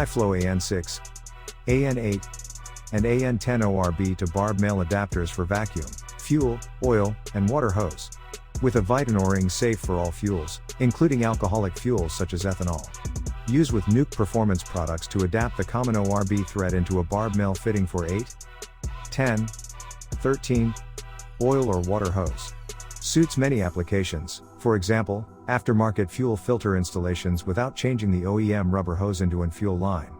high-flow AN-6, AN-8, and AN-10 ORB to Barb male adapters for vacuum, fuel, oil, and water hose. With a Viton O-ring safe for all fuels, including alcoholic fuels such as ethanol. Use with Nuke performance products to adapt the common ORB thread into a Barb male fitting for 8, 10, 13, oil or water hose. Suits many applications, for example, aftermarket fuel filter installations without changing the OEM rubber hose into an fuel line.